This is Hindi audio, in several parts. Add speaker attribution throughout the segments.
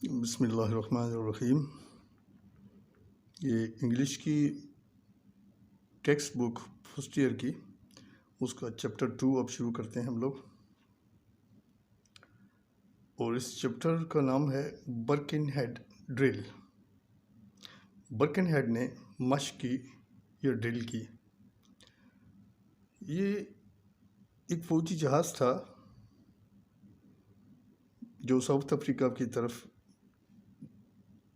Speaker 1: बिस्मिल्लाहिर्रहमानिर्रहीम। ये इंग्लिश की टेक्स्ट बुक फर्स्ट ईयर की, उसका चैप्टर 2 अब शुरू करते हैं हम लोग। और इस चैप्टर का नाम है बर्किनहेड ड्रिल। बर्किनहेड ने मशक की या ड्रिल की। ये एक फ़ौजी जहाज़ था जो साउथ अफ्रीका की तरफ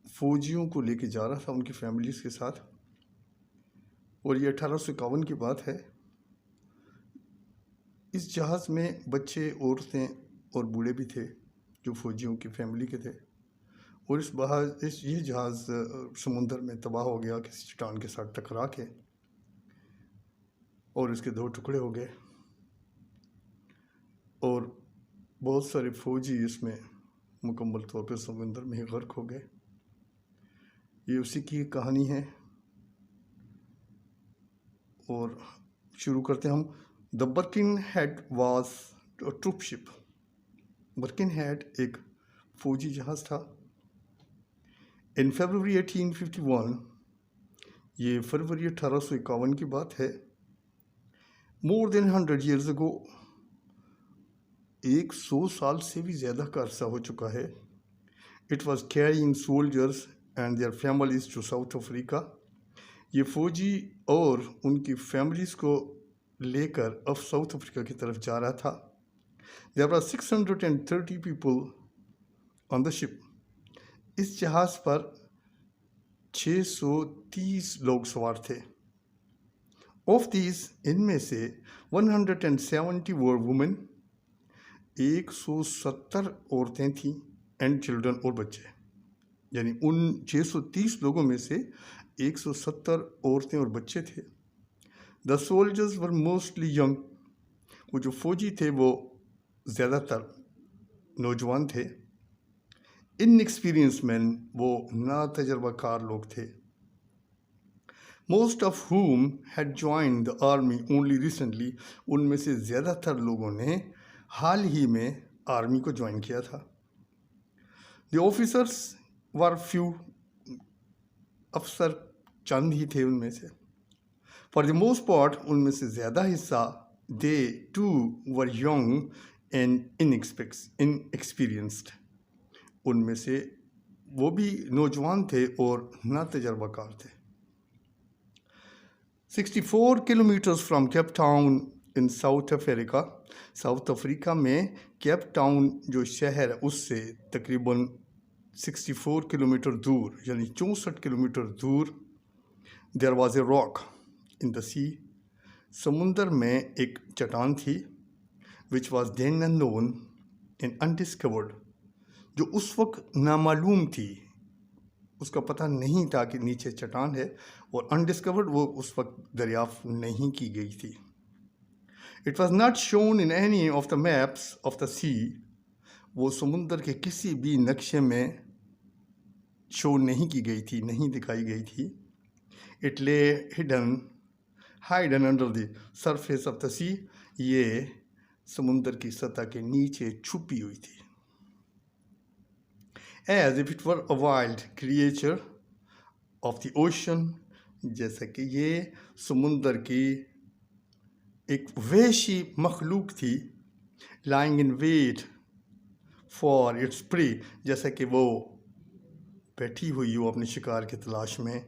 Speaker 1: फ़ौजियों को लेके जा रहा था उनकी फैमिलीज़ के साथ। और ये 1851 की बात है। इस जहाज़ में बच्चे, औरतें और बूढ़े भी थे जो फ़ौजियों की फैमिली के थे। और ये जहाज़ समुंदर में तबाह हो गया किसी चट्टान के साथ टकरा के, और इसके 2 टुकड़े हो गए और बहुत सारे फ़ौजी इसमें मुकम्मल तौर पर समुंदर में ही गर्क हो गए। ये उसी की कहानी है। और शुरू करते हैं हम। The Birkenhead was a troop ship. Birkenhead एक फ़ौजी जहाज़ था। इन फरवरी 1851, ये फरवरी 1851 की बात है। मोर देन 100 ईयर्स अगो, 100 साल से भी ज़्यादा का अरसा हो चुका है। It was carrying soldiers and their families to South Africa. ये फ़ौजी और उनकी फैमिलीज़ को लेकर अब साउथ अफ्रीका की तरफ जा रहा था। There were 630 people on the ship. इस जहाज़ पर 630 लोग सवार थे। ऑफ दीज, इनमें से 170 वर वुमेन, 170 औरतें थीं, एंड चिल्ड्रन और बच्चे। यानी उन 630 लोगों में से 170 औरतें और बच्चे थे। The soldiers were mostly young. वो जो फौजी थे वो ज़्यादातर नौजवान थे। इनएक्सपीरियंस मैन, वो नातजर्बाकार लोग थे। Most of whom had joined the army only recently। उनमें से ज़्यादातर लोगों ने हाल ही में आर्मी को ज्वाइन किया था। The officers were few। अफसर चंद ही थे उनमें से। For the most part, उनमें से ज़्यादा हिस्सा they too were young and inexperienced। उनमें से वो भी नौजवान थे और नातजर्बाकार थे। 64 kilometres from Cape town in south Africa. South Africa में केप टाउन जो शहर है उससे तकरीबन 64 किलोमीटर दूर, यानी 64 किलोमीटर दूर, there was a rock in the sea. समुंदर में एक चट्टान थी, which was then unknown and undiscovered, जो उस वक्त नामालूम थी, उसका पता नहीं था कि नीचे चट्टान है, और अनडिस्कवर्ड, वो उस वक्त दरियाफ्त नहीं की गई थी। It was not shown in any of the maps of the sea. वो समुंदर के किसी भी नक्शे में शो नहीं की गई थी, नहीं दिखाई गई थी। It lay hidden under the surface of the sea. ये समुंदर की सतह के नीचे छुपी हुई थी। As if it were a wild creature of the ocean। जैसे कि ये समुंदर की एक वहशी मखलूक थी। lying in wait for its prey। जैसे कि वो बैठी हुई हो अपने शिकार की तलाश में।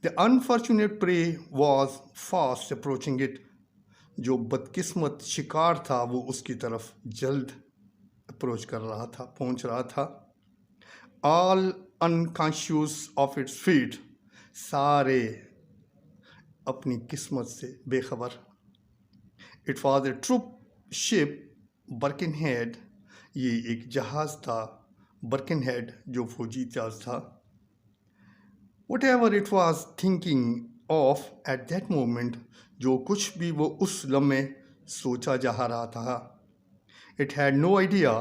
Speaker 1: The unfortunate prey was fast approaching it। जो बदकिस्मत शिकार था वो उसकी तरफ जल्द अप्रोच कर रहा था, पहुंच रहा था। All unconscious of its fate। सारे अपनी किस्मत से बेखबर। It was a troop ship बर्किनहेड। ये एक जहाज़ था बर्किनहेड जो फौजी जहाज़ था। Whatever it was thinking of at that moment। जो कुछ भी वो उस लम्हे सोचा जा रहा था। It had no idea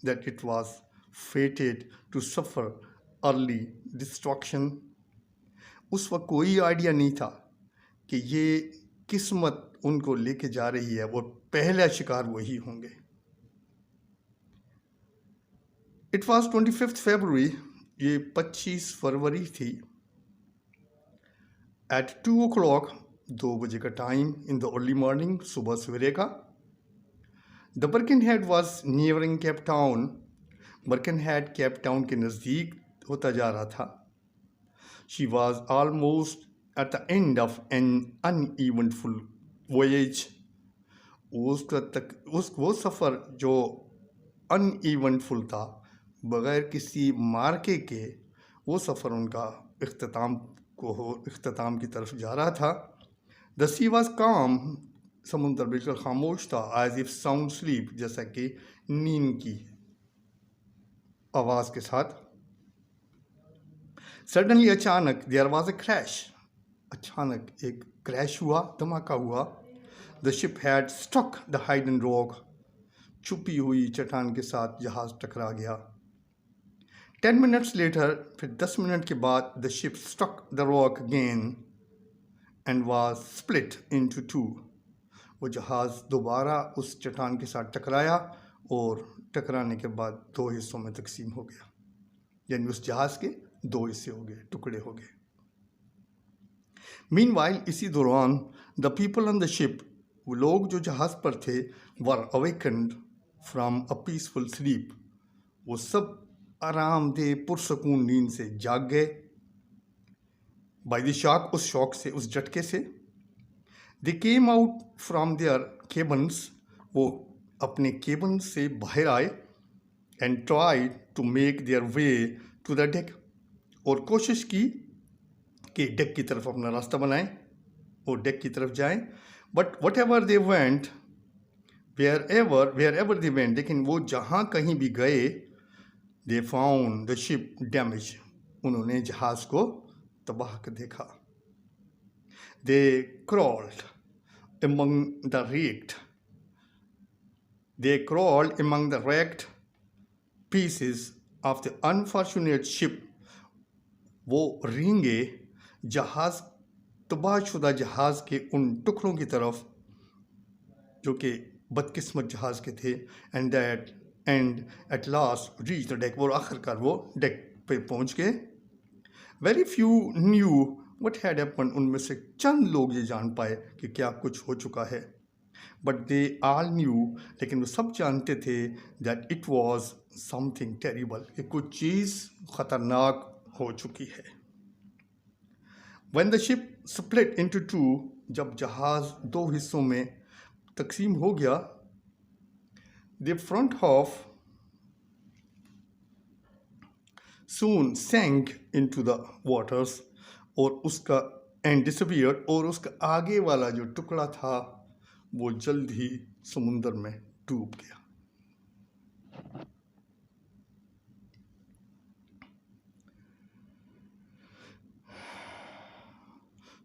Speaker 1: that it was fated to suffer early destruction। उस वक्त कोई आइडिया नहीं था कि ये किस्मत उनको लेके जा रही है और पहला शिकार वही होंगे। इट वॉज 25 फरवरी, ये 25 फरवरी थी, एट 2 o'clock, 2 बजे का time, in the early morning, सुबह सवेरे का। The Birkenhead was nearing Cape Town, Birkenhead Cape Town के नज़दीक होता जा रहा था। She was almost at the end of an uneventful voyage, वो सफ़र जो अनइवेंटफुल था, बग़ैर किसी मार्के के, वो सफ़र उनका इख्तिताम की तरफ जा रहा था। द सी वॉज काम, समुद्र बिल्कुल खामोश था, एज इफ साउंड स्लीप, जैसा कि नींद की आवाज़ के साथ। सडनली, अचानक, देयर वॉज ए क्रैश, अचानक एक क्रैश हुआ, धमाका हुआ। The ship had struck the hidden rock, छुपी हुई चट्टान के साथ जहाज़ टकरा गया। 10 minutes later, फिर 10 मिनट के बाद, the ship struck the rock again and was split into two, वो जहाज़ दोबारा उस चट्टान के साथ टकराया और टकराने के बाद 2 हिस्सों में तकसीम हो गया, यानी उस जहाज़ के 2 हिस्से हो गए, टुकड़े हो गए। मीनवाइल, इसी दौरान, the people on the ship, वो लोग जो जहाज़ पर थे, were awakened from a peaceful sleep, वो सब आरामदेह पुरसकून नींद से जाग गए। बाय द शॉक, उस शौक से, उस झटके से। They came out from their cabins, वो अपने केबन से बाहर आए। And try to make their way to the deck, और कोशिश की कि डेक की तरफ अपना रास्ता बनाएं और डेक की तरफ जाएं। But whatever they went, wherever they went, लेकिन वो जहाँ कहीं भी गए, they found the ship damage, उन्होंने जहाज़ को तबाह कर देखा। They crawled among the wrecked, they crawled among the wrecked pieces of the unfortunate ship, वो रेंगे जहाज़, तबाहशुदा जहाज़ के उन टुकड़ों की तरफ जो कि बदकिस्मत जहाज़ के थे। And at last reach the deck, और आखिरकार वो डेक पे पहुंच गए। Very few knew what had happen, उनमें से चंद लोग ये जान पाए कि क्या कुछ हो चुका है। बट दे ऑल न्यू, लेकिन वो सब जानते थे that it was something terrible, कि कुछ चीज़ ख़तरनाक हो चुकी है। When the ship split into to, जब जहाज़ 2 हिस्सों में तकसीम हो गया, the front half soon sank into the waters, और उसका and disappeared, और उसका आगे वाला जो टुकड़ा था वो जल्द ही समुंदर में डूब गया।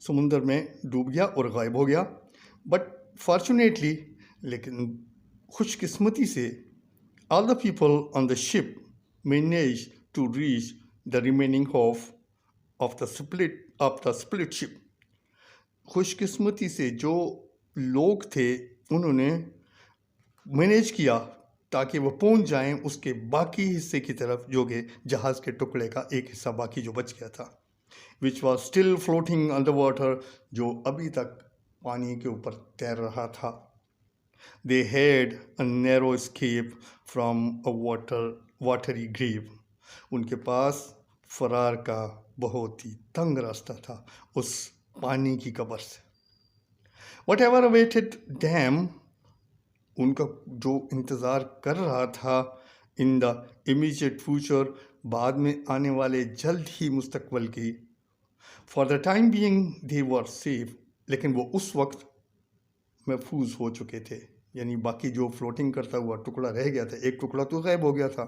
Speaker 1: समुंदर में डूब गया और गायब हो गया। बट फॉर्चुनेटली, लेकिन खुशकिस्मती से, all the people on the ship managed to reach the remaining half of the split ship. खुशकिस्मती से जो लोग थे उन्होंने मैनेज किया ताकि वो पहुंच जाएं उसके बाकी हिस्से की तरफ, जो कि जहाज़ के टुकड़े का एक हिस्सा बाकी जो बच गया था, which was still floating under water, जो अभी तक पानी के ऊपर तैर रहा था। They had a narrow escape from a watery grave, उनके पास फरार का बहुत ही तंग रास्ता था उस पानी की कब्र से। वट एवर अवेटेड डैम, उनका जो इंतज़ार कर रहा था इन द इमीडिएट फ्यूचर, बाद में आने वाले जल्द ही मुस्तकबिल की, for the time being they were safe, लेकिन वो उस वक्त महफूज हो चुके थे, यानी बाकी जो फ्लोटिंग करता हुआ टुकड़ा रह गया था, एक टुकड़ा तो गायब हो गया था,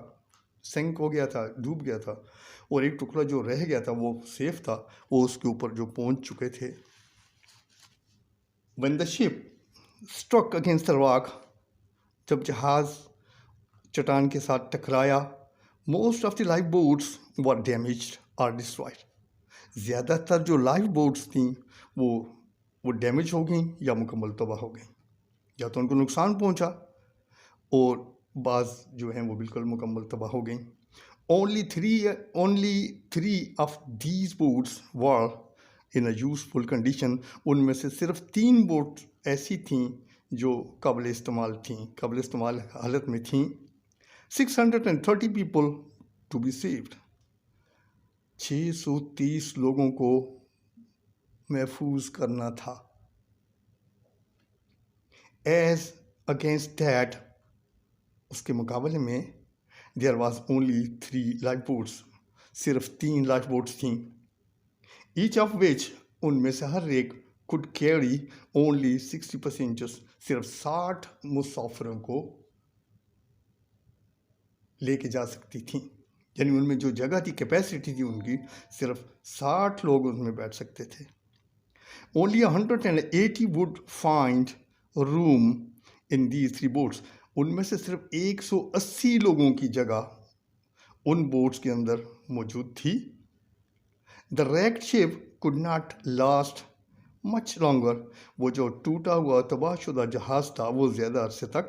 Speaker 1: सिंक हो गया था, डूब गया था, और एक टुकड़ा जो रह गया था वो सेफ था, वो उसके ऊपर जो पहुंच चुके थे। When the ship struck against the rock, जब जहाज़ चट्टान के साथ टकराया, most of the life boats were damaged or destroyed, ज़्यादातर जो लाइफ बोट्स थी वो डैमेज हो गई या मुकम्मल तबाह हो गई, या तो उनको नुकसान पहुंचा और बाज़ जो हैं वो बिल्कुल मुकम्मल तबाह हो गई। only three of these boats were in a useful condition. उनमें से सिर्फ 3 बोट ऐसी थीं जो काबिल इस्तेमाल हालत में थीं. 630 people to be saved. 630 लोगों को महफूज करना था. As against that, उसके मुकाबले में there was only 3 lifeboats. सिर्फ 3 lifeboats थीं. Each of which, उनमें से हर एक could carry only 60 passengers. सिर्फ 60 मुसाफिरों को लेके जा सकती थीं. यानी उनमें जो जगह थी, कैपेसिटी थी उनकी, सिर्फ 60 लोग उसमें बैठ सकते थे. Only 180 would find room in these 3 boats. उनमें से सिर्फ 180 लोगों की जगह उन बोट्स के अंदर मौजूद थी. The wrecked ship could not last much longer. वो जो टूटा हुआ तबाहशुदा जहाज था वो ज़्यादा अरसे तक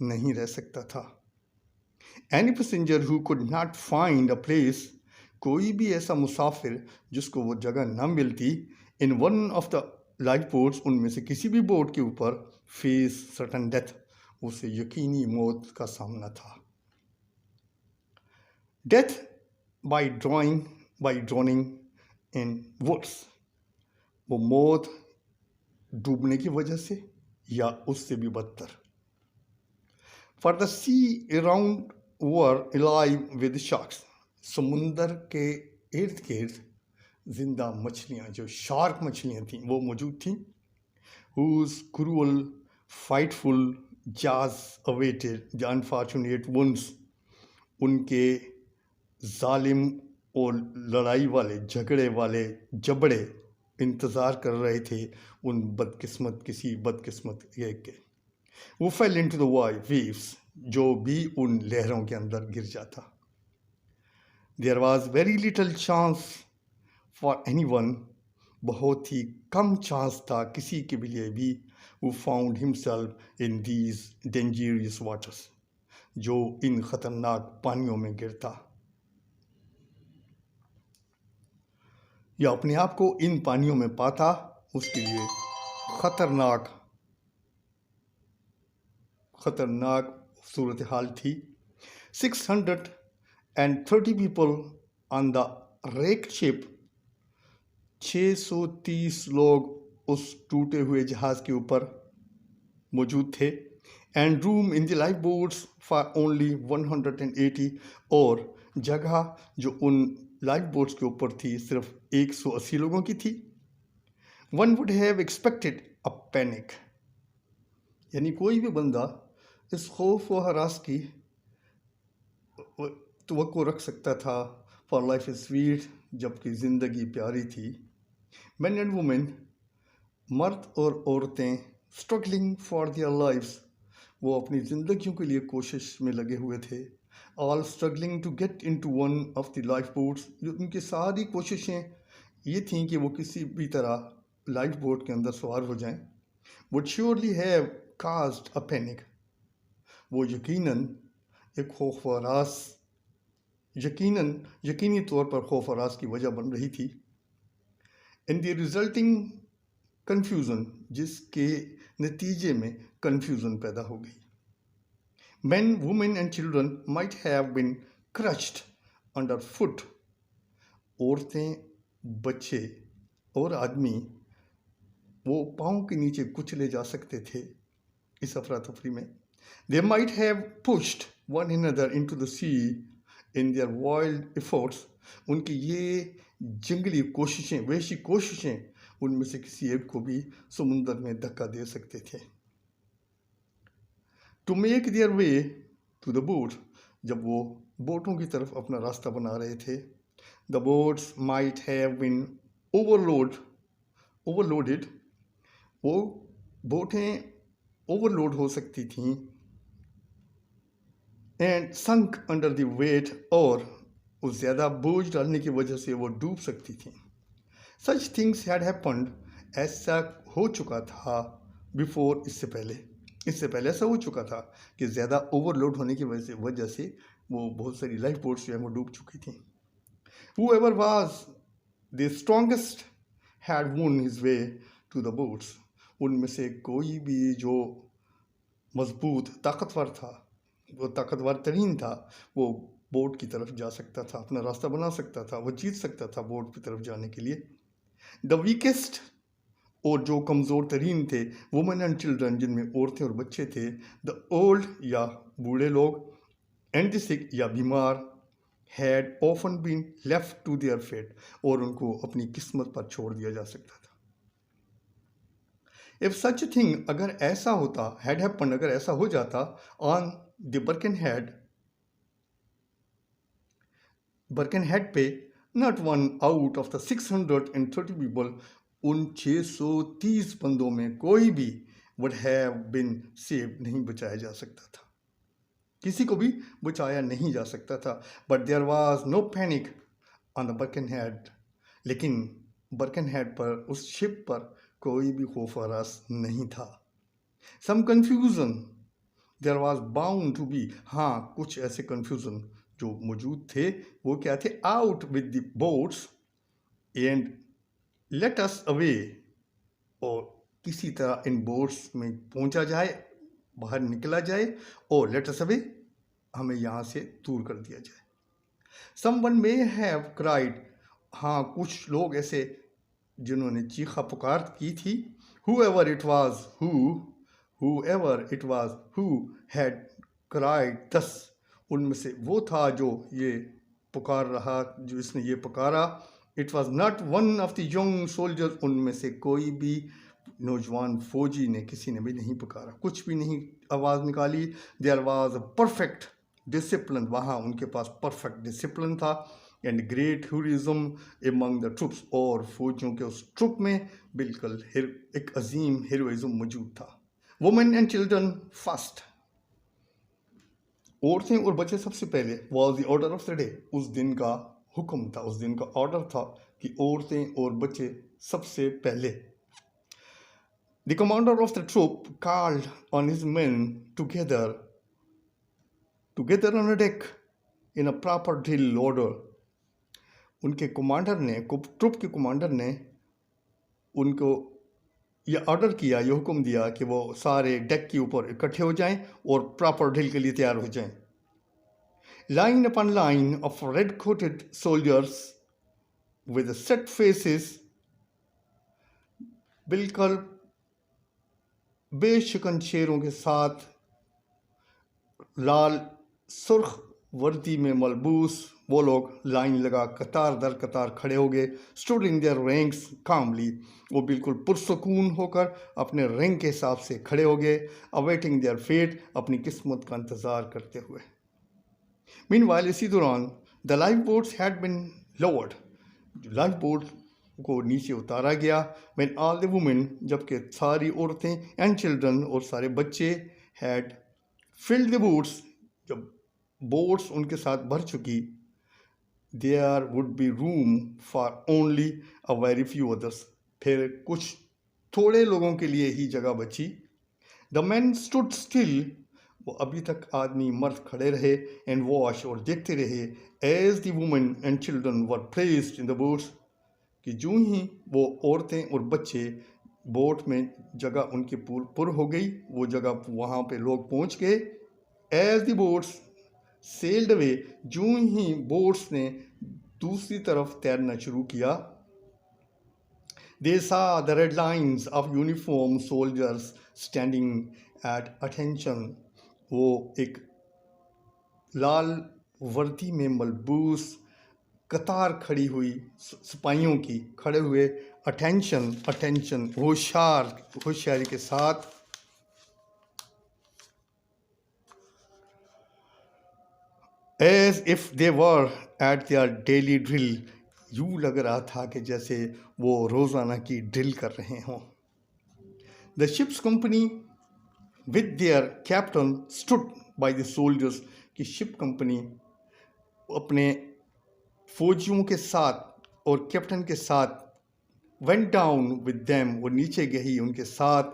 Speaker 1: नहीं रह सकता था. Any passenger who could not find a place, कोई भी ऐसा मुसाफिर जिसको वो जगह न मिलती, in one of the lifeboats, उनमें से किसी भी बोट के ऊपर, face certain death, उसे यकीनी मौत का सामना था. Death by drowning in woods. वो मौत डूबने की वजह से या उससे भी बदतर. For the sea around were alive with sharks. समुंदर के इर्द गिर्द जिंदा मछलियाँ, जो शार्क मछलियाँ थीं, वो मौजूद थीं. Whose cruel, frightful jaws awaited the unfortunate ones. उनके जालिम और लड़ाई वाले, झगड़े वाले जबड़े इंतज़ार कर रहे थे उन किसी बदकिस्मत एक के. वो fell into the waves, जो भी उन लहरों के अंदर गिर जाता. There was very little chance for anyone, बहुत ही कम चांस था किसी के लिए भी, who found himself in these dangerous waters, जो इन ख़तरनाक पानियों में गिरता या अपने आप को इन पानियों में पाता. उसके लिए खतरनाक सूरत हाल थी. 630 people on the wrecked ship. 630 लोग उस टूटे हुए जहाज के ऊपर मौजूद थे. And room in the lifeboats for only 180. और जगह जो उन लाइफ बोट्स के ऊपर थी सिर्फ 180 लोगों की थी. One would have expected a panic. यानी कोई भी बंदा इस खौफ व हरास की तवक्को रख सकता था. For life is sweet, जबकि ज़िंदगी प्यारी थी. Men and women, मर्द और औरतें, struggling for their lives, वो अपनी ज़िंदगियों के लिए कोशिश में लगे हुए थे. All struggling to get into one of the lifeboats. उनकी सारी कोशिशें ये थीं कि वो किसी भी तरह लाइफ बोट के अंदर सवार हो जाएं. Would surely have caused a panic. वो यकीनी तौर पर खौफ हरास की वजह बन रही थी. In the resulting confusion, जिसके नतीजे में confusion पैदा हो गई. Men, women and children might have been crushed underfoot. औरतें, बच्चे और आदमी वो पाँव के नीचे कुचले जा सकते थे इस अफरा तफरी में. They might have pushed one another into the sea in their wild efforts. उनकी ये जंगली कोशिशें, वहशी कोशिशें, उनमें से किसी एक को भी समुंदर में धक्का दे सकते थे. To make their way to the boat, जब वो बोटों की तरफ अपना रास्ता बना रहे थे. The boats might have been overloaded. वो बोटें ओवरलोड हो सकती थीं. And sunk under the weight, और उस ज़्यादा बोझ डालने की वजह से वो डूब सकती थीं. Such things had happened, ऐसा हो चुका था before, इससे पहले. इससे पहले ऐसा हो चुका था कि ज़्यादा ओवरलोड होने की वजह से वो बहुत सारी लाइफ बोट्स जो है वो डूब चुकी थी। Whoever was the strongest had won his way to the boats. उनमें से कोई भी जो मजबूत ताकतवर था, वो ताकतवर तरीन था, वो बोट की तरफ जा सकता था, अपना रास्ता बना सकता था, वो जीत सकता था बोट की तरफ जाने के लिए। द वीकेस्ट, और जो कमज़ोर तरीन थे, वुमेन एंड चिल्ड्रन, जिनमें औरतें और बच्चे थे, द ओल्ड या बूढ़े लोग, एंड द सिक या बीमार, had often been left to their fate, और उनको अपनी किस्मत पर छोड़ दिया जा सकता था। इफ सच थिंग, अगर ऐसा होता, हैड हैपन, अगर ऐसा हो जाता, ऑन द बर्केनहेड पे, not one out of the 630 people, उन 630 बंदों में कोई भी वुड हैव बिन सेव, नहीं बचाया जा सकता था, किसी को भी बचाया नहीं जा सकता था। But there was no panic on the Birkenhead, लेकिन बर्केनहेड पर, उस शिप पर कोई भी खौफ हरास नहीं था। Some confusion there was bound to be, हाँ कुछ ऐसे कन्फ्यूजन जो मौजूद थे, वो क्या थे? Out with the boats and let us away, और किसी तरह इन बोट्स में पहुंचा जाए, बाहर निकला जाए, और लेट अस अवे, हमें यहाँ से दूर कर दिया जाए। समवन मे हैव क्राइड, हाँ कुछ लोग ऐसे जिन्होंने चीखा पुकार की थी। whoever it was who had cried thus, उनमें से वो था जो ये पुकार रहा, जो इसने ये पुकारा। It was not one of the young soldiers, उनमें से कोई भी नौजवान फौजी ने, किसी ने भी नहीं पुकारा, कुछ भी नहीं आवाज़ निकाली। There was a perfect discipline, वहाँ उनके पास परफेक्ट डिसिप्लिन था। And great heroism among the troops, और फौजियों के उस ट्रुप में बिल्कुल एक अजीम हीरोइज्म मौजूद था। वुमेन एंड चिल्ड्रन फर्स्ट, औरतें और बच्चे सबसे पहले। Was the order of the day, उस दिन का हुक्म था, उस दिन का ऑर्डर था कि औरतें और बच्चे सबसे पहले। The commander of the troop called on his men together on a deck in a proper drill order, उनके कमांडर ने, ट्रुप के कमांडर ने उनको ये ऑर्डर किया, ये हुक्म दिया कि वो सारे डेक के ऊपर इकट्ठे हो जाएं और प्रॉपर ड्रिल के लिए तैयार हो जाएं। Line upon line of red coated soldiers with set faces, बिल्कुल बेशकन शेरों के साथ, लाल सुर्ख वर्दी में मलबूस वो लोग लाइन लगा कतार दर कतार खड़े हो गए। स्टूड इन देयर रैंक्स कामली, वो बिल्कुल पुरसकून होकर अपने रैंक के हिसाब से खड़े हो गए। अवेटिंग देयर फेट, अपनी किस्मत का इंतज़ार करते हुए। मीनवाइल, इसी दौरान the life boats had been lowered, life boat को नीचे उतारा गया। व्हेन ऑल द वुमेन, जबकि सारी औरतें, एंड चिल्ड्रन, और सारे बच्चे, हैड फिल्ड द बोट्स, जब बोट्स उनके साथ भर चुकी, there would be room for only a very few others, फिर कुछ थोड़े लोगों के लिए ही जगह बची। The men stood still, वो अभी तक आदमी मर्द खड़े रहे, and watched, और देखते रहे, as the women and children were placed in the boats, कि जो ही वो औरतें और बच्चे बोट में जगह उनकी पुर हो गई, वो जगह वहाँ पे लोग पहुँच गए। As the boats sailed away, जो ही बोट्स ने दूसरी तरफ तैरना शुरू किया, दे सा the red lines of uniform soldiers standing at attention, वो एक लाल वर्दी में मलबूस कतार खड़ी हुई सिपाहियों की, खड़े हुए, अटेंशन होशियारी के साथ। As if they were at their daily drill, यूँ लग रहा था कि जैसे वो रोज़ाना की ड्रिल कर रहे हों। The ship's company with their captain stood by the soldiers, की शिप कंपनी अपने फौजियों के साथ और कैप्टन के साथ, went down with them, वो नीचे गई उनके साथ।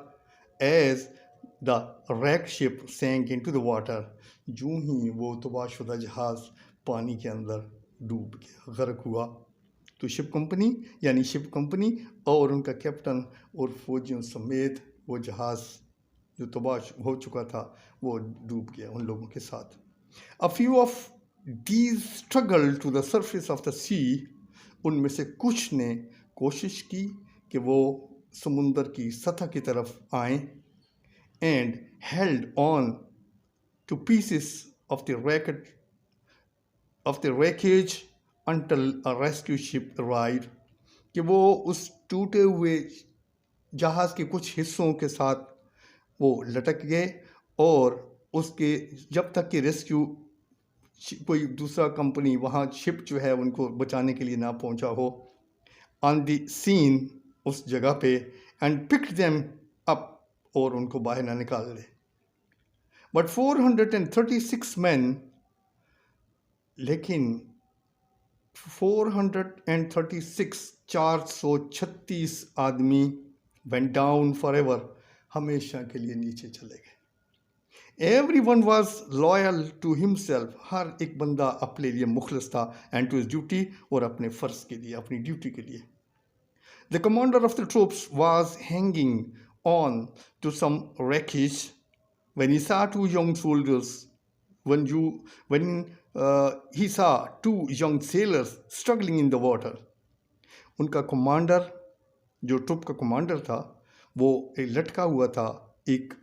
Speaker 1: as the wrecked ship sank into the water. यूं ही वो तबाहशुदा जहाज़ पानी के अंदर डूब गया, गर्क हुआ। तो शिप कंपनी और उनका कैप्टन और फौजियों समेत वो जहाज़ जो तबाह हो चुका था वो डूब गया उन लोगों के साथ। A few of these struggled to the surface of the sea. उनमें से कुछ ने कोशिश की कि वो समुंदर की सतह की तरफ आएं and held on to pieces of the wreckage until a rescue ship arrived. कि वो उस टूटे हुए जहाज़ के कुछ हिस्सों के साथ वो लटक गए और उसके जब तक कि रेस्क्यू कोई दूसरा कंपनी वहाँ शिप जो है उनको बचाने के लिए ना पहुँचा हो ऑन द सीन उस जगह पे एंड पिक्ड देम अप और उनको बाहर ना निकाल ले। बट 436 मैन, लेकिन 436 आदमी वेंट डाउन फॉरएवर, हमेशा के लिए नीचे चले गए। Everyone was loyal to himself. हर एक बंदा अपने लिए मुखलिस था and to his duty, और अपने फ़र्ज के लिए, अपनी ड्यूटी के लिए। The commander of the troops was hanging on to some wreckage when he saw two young soldiers. When he saw two young sailors struggling in the water. उनका कमांडर, जो ट्रुप का कमांडर था, वो लटका हुआ था एक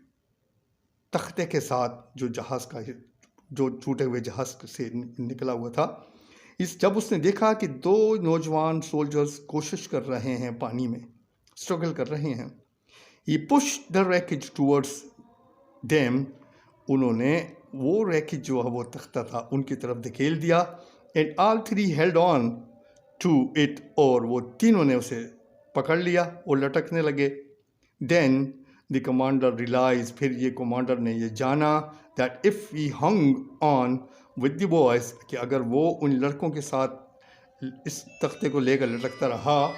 Speaker 1: तख्ते के साथ जो जहाज़ का जो टूटे हुए जहाज़ से निकला हुआ था। जब उसने देखा कि दो नौजवान सोल्जर्स कोशिश कर रहे हैं, पानी में स्ट्रगल कर रहे हैं, he push the wreckage towards them, उन्होंने वो रैकेज जो है वो तख्ता था उनकी तरफ धकेल दिया। And all three held on to it, और वो तीनों ने उसे पकड़ लिया और लटकने लगे। देन द कमांडर रियलाइज, फिर ये कमांडर ने ये जाना that if he hung on with the boys, कि अगर वो उन लड़कों के साथ इस तख्ते को लेकर लटकता रहा,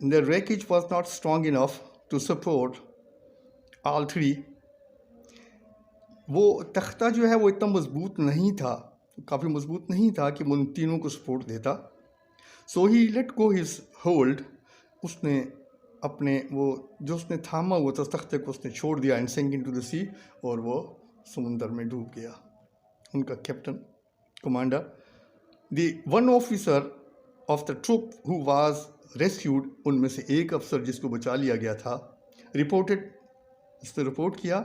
Speaker 1: the wreckage was not strong enough to support all three. वो तख्ता जो है वो इतना मजबूत नहीं था, काफ़ी मजबूत नहीं था कि वो उन तीनों को सपोर्ट देता। सो ही लेट गो हिज होल्ड, उसने अपने वो जो उसने थामा हुआ था तख्ते को उसने छोड़ दिया। एंड सेंक इनटू द सी, और वो समुंदर में डूब गया। उनका captain, commander, the one officer of the troop who was rescued, उनमें से एक अफसर जिसको बचा लिया गया था, रिपोर्टेड, उसने रिपोर्ट किया,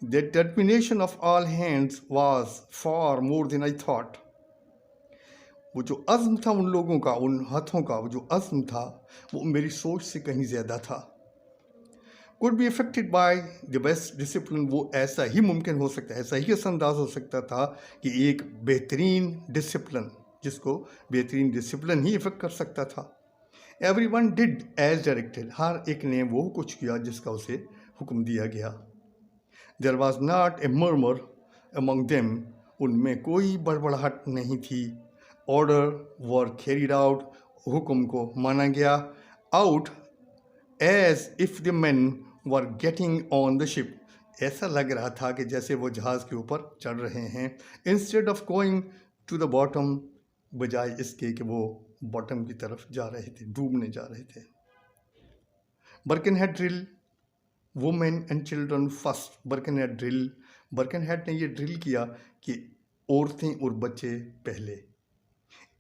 Speaker 1: the determination of all hands was for more than I thought. वो जो अज़्म था उन लोगों का, उन हाथों का, वो जो अज़्म था वो मेरी सोच से कहीं ज़्यादा था। Could be affected by the best discipline, वो ऐसा ही मुमकिन हो सकता है, ऐसा ही असंदाज हो सकता था कि एक बेहतरीन डिसिप्लिन, जिसको बेहतरीन डिसिप्लिन ही इफेक्ट कर सकता था। एवरीवन डिड एज डायरेक्टेड, हर एक ने वो कुछ किया जिसका उसे हुक्म दिया गया। There was not a murmur among them, उनमें कोई बड़बड़ाहट नहीं थी। ऑर्डर वर कैरिड आउट, हुक्म को माना गया। Out as if the men were getting on the ship, ऐसा लग रहा था कि जैसे वो जहाज़ के ऊपर चढ़ रहे हैं। Instead of going to the bottom, बजाय इसके कि वो बॉटम की तरफ जा रहे थे, डूबने जा रहे थे। Birkenhead drill, women and children first. Birkenhead ने ये ड्रिल किया कि औरतें और बच्चे पहले।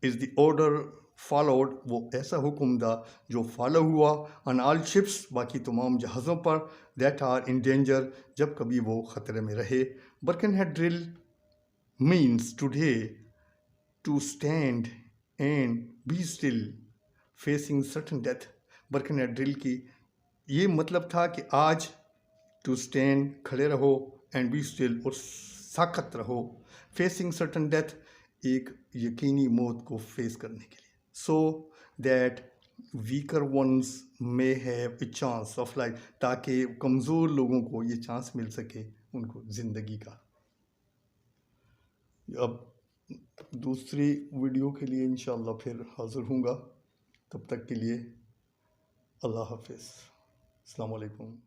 Speaker 1: इज़ द ऑर्डर फॉलोड, वो ऐसा हुक्म था जो फॉलो हुआ। ऑन ऑल शिप्स, बाकी तमाम जहाज़ों पर, दैट आर इन डेंजर, जब कभी वो ख़तरे में रहे। Birkenhead drill means today to stand and be still facing certain death. Birkenhead drill की ये मतलब था कि आज टू स्टैंड, खड़े रहो, एंड बी स्टिल, और साकत रहो, फेसिंग सर्टन डेथ, एक यकीनी मौत को फेस करने के लिए। So that weaker once may have a chance of life, ताकि कमज़ोर लोगों को ये चांस मिल सके उनको ज़िंदगी का। अब दूसरी वीडियो के लिए इंशाअल्लाह फिर हाज़िर हूँगा, तब तक के लिए अल्लाह हाफ़िज़, अस्सलाम वालेकुम।